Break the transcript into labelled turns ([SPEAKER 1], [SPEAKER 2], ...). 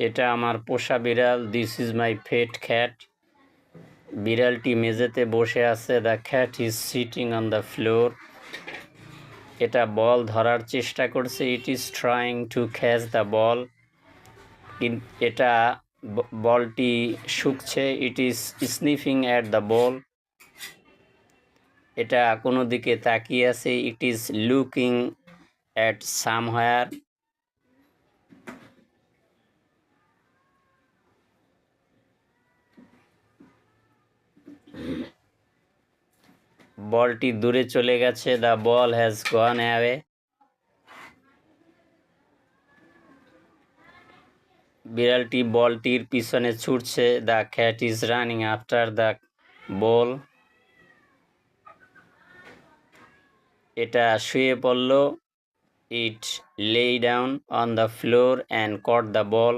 [SPEAKER 1] এটা আমার পোষা বিড়াল। This is my pet cat. বিড়ালটি মেঝেতে বসে আছে। The cat is sitting on the floor. এটা বল ধরার চেষ্টা করছে। It is trying to catch the ball. এটা বলটি শুকছে। It is sniffing at the ball. এটা কোনো দিকে তাকিয়ে আছে। It is looking at somewhere. বলটি দূরে চলে গেছে। The ball has gone away. বিড়ালটি বলটির পিছনে ছুটছে। The cat is running after the ball. এটা শুয়ে পড়ল। It lay down on the floor and caught the ball.